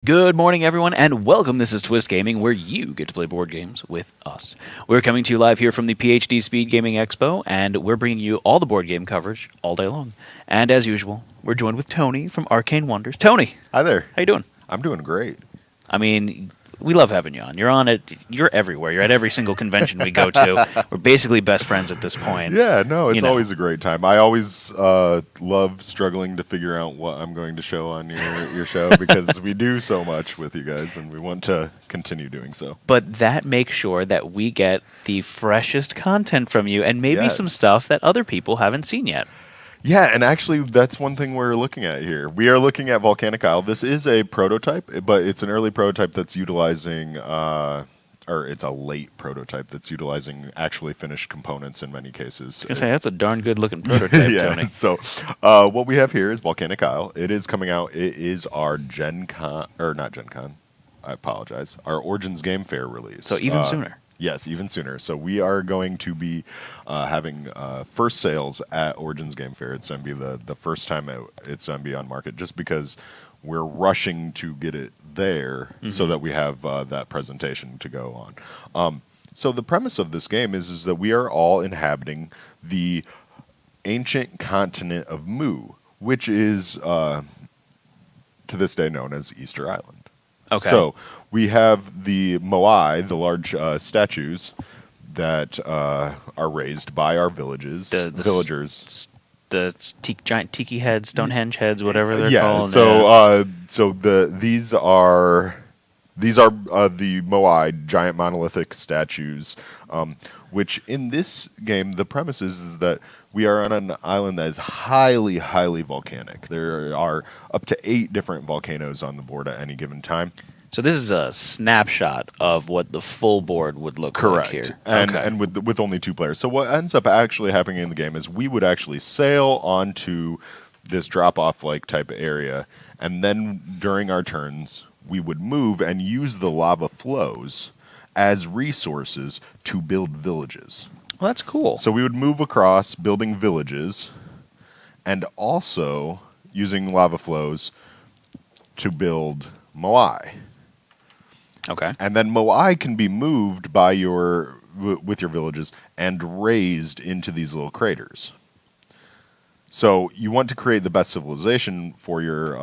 Good morning, everyone, and welcome. This is Twist Gaming, where you get to play board games with us. We're coming to you live here from the PhD Speed Gaming Expo, and we're bringing you all the board game coverage all day long. And as usual, we're joined with Tony from Arcane Wonders. Tony, Hi there. how you doing? I'm doing great. I mean, we love having you on. You're on it. You're everywhere. You're at every single convention we go to. We're basically best friends at this point. Yeah, no, it's You know. always a great time. I always love struggling to figure out what I'm going to show on your show because we do so much with you guys and we want to continue doing so. But that makes sure that we get the freshest content from you and maybe Yes. some stuff that other people haven't seen yet. Yeah, and actually, that's one thing we're looking at here. We are looking at Volcanic Isle. This is a prototype, but it's an early prototype that's utilizing, or it's a late prototype that's utilizing actually finished components in many cases. I was gonna say, that's a darn good looking prototype, Yeah, Tony. so what we have here is Volcanic Isle. It is coming out. It is our Gen Con, or not Gen Con, I apologize, our Origins Game Fair release. So even sooner. Yes, even sooner. So we are going to be having first sales at Origins Game Fair. It's going to be the first time it's going to be on market just because we're rushing to get it there so that we have that presentation to go on. So the premise of this game is that we are all inhabiting the ancient continent of Mu, which is to this day known as Easter Island. Okay. So we have the Moai, the large statues that are raised by our villagers. Giant tiki heads, Stonehenge heads, whatever they're Yeah. called. So these are the Moai giant monolithic statues, which in this game the premise is that we are on an island that is highly, highly volcanic. There are up to 8 different volcanoes on the board at any given time. So this is a snapshot of what the full board would look like here. And with only 2 players. So what ends up actually happening in the game is we would actually sail onto this drop-off like type area, and then during our turns we would move and use the lava flows as resources to build villages. Well, that's cool. So we would move across building villages and also using lava flows to build Moai. Okay. And then Moai can be moved by with your villages and raised into these little craters. So you want to create the best civilization for your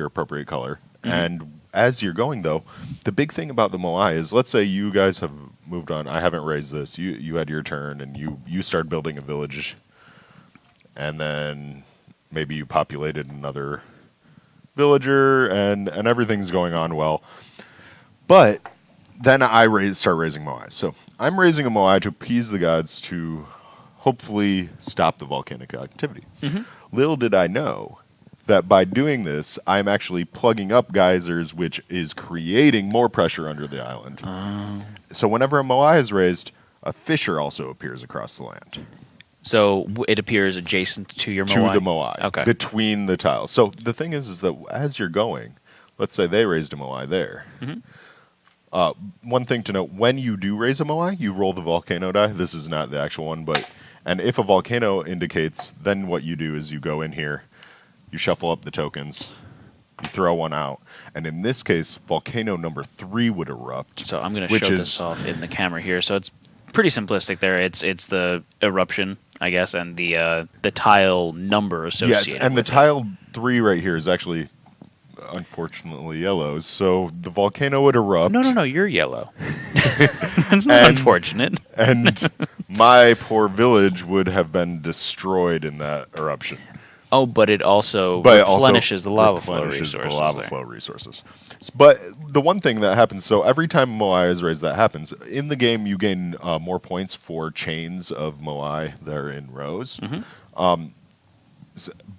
appropriate color. Mm-hmm. And as you're going, though, the big thing about the Moai is, let's say you guys have moved on. I haven't raised this. You had your turn, and you start building a village. And then maybe you populated another villager, and everything's going on well. But then I start raising Moai. So I'm raising a Moai to appease the gods to hopefully stop the volcanic activity. Mm-hmm. Little did I know that by doing this, I'm actually plugging up geysers, which is creating more pressure under the island. So whenever a Moai is raised, a fissure also appears across the land. So it appears adjacent to your Moai? To the Moai. Okay. Between the tiles. So the thing is that as you're going, let's say they raised a Moai there. Mm-hmm. One thing to note, when you do raise a Moai, you roll the volcano die. This is not the actual one, and if a volcano indicates, then what you do is you go in here, you shuffle up the tokens, you throw one out, and in this case, volcano number 3 would erupt. So I'm going to show this off in the camera here. So it's pretty simplistic there. It's the eruption, I guess, and the tile number associated with it. Yes, and the tile 3 right here is actually unfortunately yellow, so the volcano would erupt. No, you're yellow. It's not unfortunate. And my poor village would have been destroyed in that eruption. Oh, but it also replenishes the lava flow resources. But the one thing that happens, so every time Moai is raised that happens, in the game you gain more points for chains of Moai that are in rows. Mm-hmm.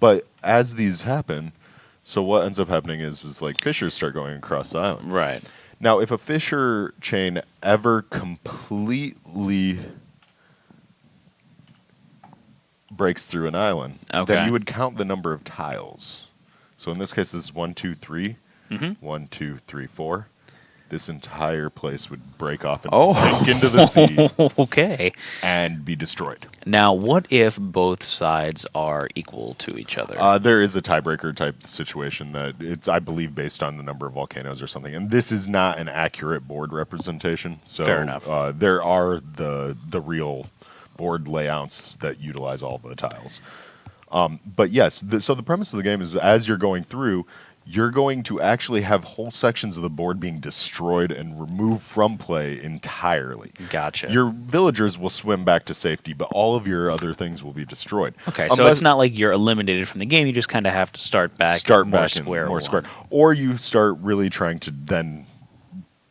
But as these happen, so what ends up happening is like fissures start going across the island. Right. Now, if a fissure chain ever completely breaks through an island, then you would count the number of tiles. So in this case, this is 1, 2, 3. Mm-hmm. 1, 2, 3, 4. this entire place would break off and Oh, sink into the sea okay. and be destroyed. Now, what if both sides are equal to each other? There is a tiebreaker type situation that it's, I believe, based on the number of volcanoes or something. And this is not an accurate board representation. So Fair enough. There are the real board layouts that utilize all the tiles. But yes, so the premise of the game is as you're going through, you're going to actually have whole sections of the board being destroyed and removed from play entirely. Gotcha. Your villagers will swim back to safety, but all of your other things will be destroyed. Okay, so it's not like you're eliminated from the game. You just kind of have to start back more square. Or you start really trying to then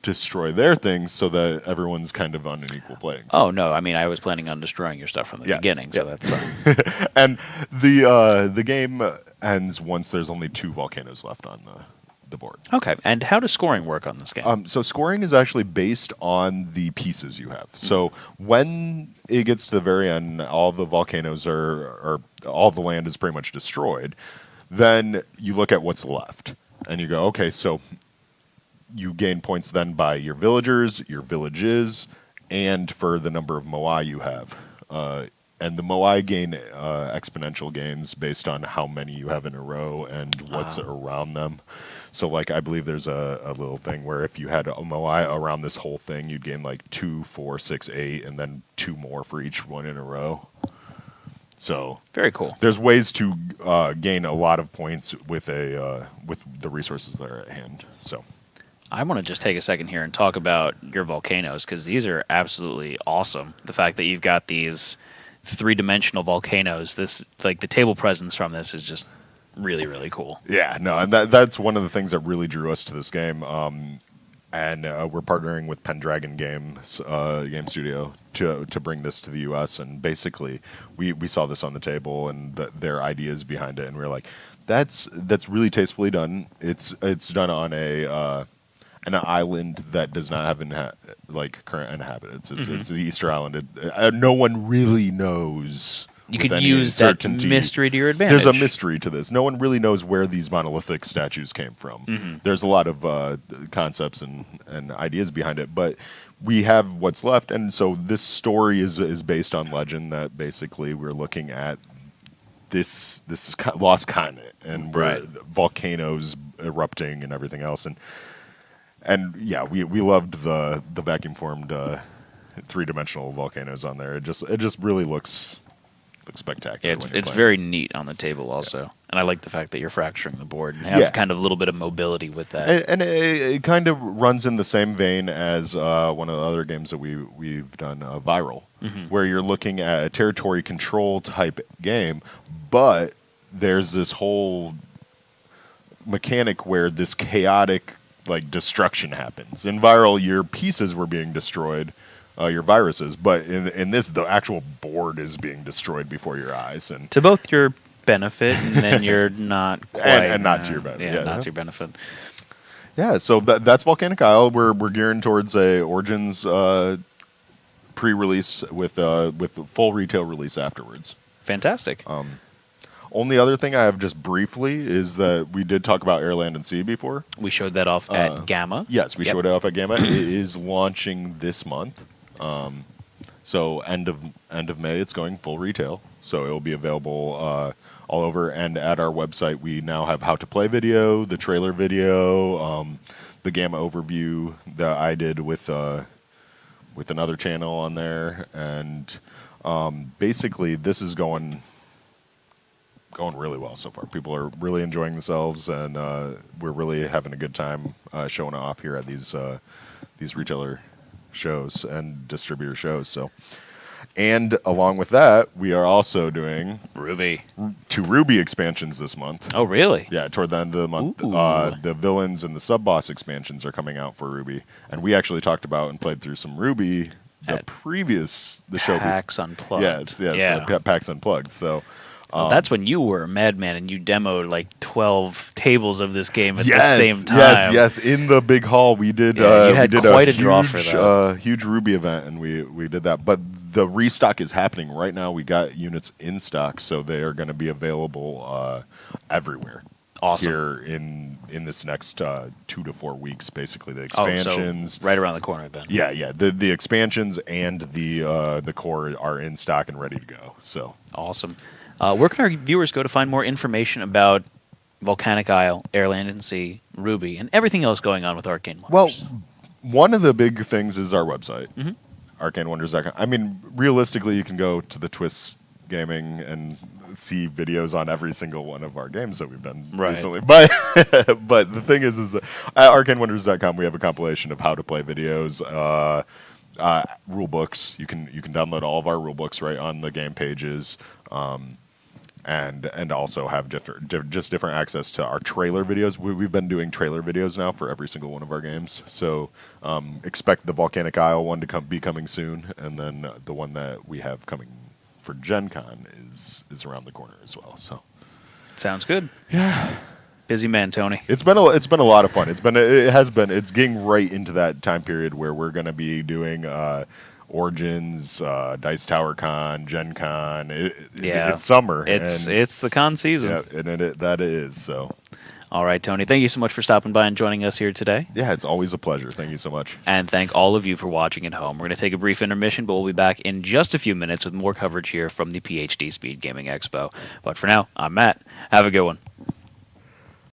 destroy their things so that everyone's kind of on an equal playing. Oh, no. I mean, I was planning on destroying your stuff from the beginning, so that's fine. And the game ends once there's only 2 volcanoes left on the board. Okay, and how does scoring work on this game? So scoring is actually based on the pieces you have. So when it gets to the very end, all the volcanoes or all the land is pretty much destroyed, then you look at what's left. And you go, okay, so you gain points then by your villagers, your villages, and for the number of moai you have. And the moai gain exponential gains based on how many you have in a row and what's around them. So, like, I believe there's a little thing where if you had a moai around this whole thing, you'd gain like 2, 4, 6, 8, and then 2 more for each one in a row. So very cool. There's ways to gain a lot of points with the resources that are at hand. So I want to just take a second here and talk about your volcanoes because these are absolutely awesome. The fact that you've got these 3-dimensional volcanoes, this like the table presence from this is just really, really cool. Yeah, no, and that's one of the things that really drew us to this game. And we're partnering with Pendragon Games Game Studio to bring this to the U.S. And basically, we saw this on the table and their ideas behind it, and we were like, that's really tastefully done. It's done on an island that does not have current inhabitants. It's the Easter Island. No one really knows. You could use that mystery to your advantage. There's a mystery to this. No one really knows where these monolithic statues came from. Mm-hmm. There's a lot of concepts and ideas behind it, but we have what's left. And so this story is based on legend that basically we're looking at this lost continent and where volcanoes erupting and everything else. And yeah, we loved the vacuum formed 3-dimensional volcanoes on there. It just really looks spectacular. Yeah, it's very neat on the table also. And I like the fact that you're fracturing the board and have kind of a little bit of mobility with that. And it kind of runs in the same vein as one of the other games that we've done, Viral, where you're looking at a territory control type game, but there's this whole mechanic where this chaotic destruction happens. In Viral, your pieces were being destroyed, your viruses, but in this, the actual board is being destroyed before your eyes, and to both your benefit, and then you're not quite, and not to your benefit. Yeah, not to your benefit. Yeah, so that's Volcanic Isle. We're gearing towards a Origins pre-release with full retail release afterwards. Fantastic. Only other thing I have just briefly is that we did talk about Air, Land, and Sea before. We showed that off at Gamma. Yes, we showed it off at Gamma. It is launching this month. So end of May, it's going full retail. So it will be available all over. And at our website, we now have how to play video, the trailer video, the Gamma overview that I did with another channel on there. And basically, this is going really well so far. People are really enjoying themselves, and we're really having a good time showing off here at these retailer shows and distributor shows. So, and along with that, we are also doing Ruby 2 Ruby expansions this month. Oh, really? Yeah, toward the end of the month, the villains and the sub boss expansions are coming out for Ruby, and we actually talked about and played through some Ruby the show. PAX Unplugged. Yes, PAX Unplugged. So. Well, that's when you were a madman and you demoed 12 tables of this game at the same time. Yes. In the big hall, we did. You had quite a draw for that. Huge Ruby event, and we did that. But the restock is happening right now. We got units in stock, so they are going to be available everywhere. Awesome. here in this next 2 to 4 weeks. Basically, the Oh, expansions. so right around the corner then. Yeah. The expansions and the core are in stock and ready to go. So Awesome. Where can our viewers go to find more information about Volcanic Isle, Airland and Sea, Ruby, and everything else going on with Arcane Wonders? well, one of the big things is our website, Mhm. arcanewonders.com. I mean, realistically, you can go to the Twist Gaming and see videos on every single one of our games that we've done Right. recently. But but the thing is that at arcanewonders.com we have a compilation of how to play videos, rule books. You can download all of our rule books right on the game pages. And also have different access to our trailer videos. We've been doing trailer videos now for every single one of our games. So expect the Volcanic Isle one to be coming soon, and then the one that we have coming for Gen Con is around the corner as well. So Sounds good. yeah, Busy man, Tony. it's been a lot of fun. It's getting right into that time period where we're going to be doing Origins, Dice Tower Con, Gen Con. It's summer. It's the con season. Yeah, and that is so. All right, Tony. Thank you so much for stopping by and joining us here today. Yeah, it's always a pleasure. Thank you so much. And thank all of you for watching at home. We're going to take a brief intermission, but we'll be back in just a few minutes with more coverage here from the PhD Speed Gaming Expo. But for now, I'm Matt. Have a good one.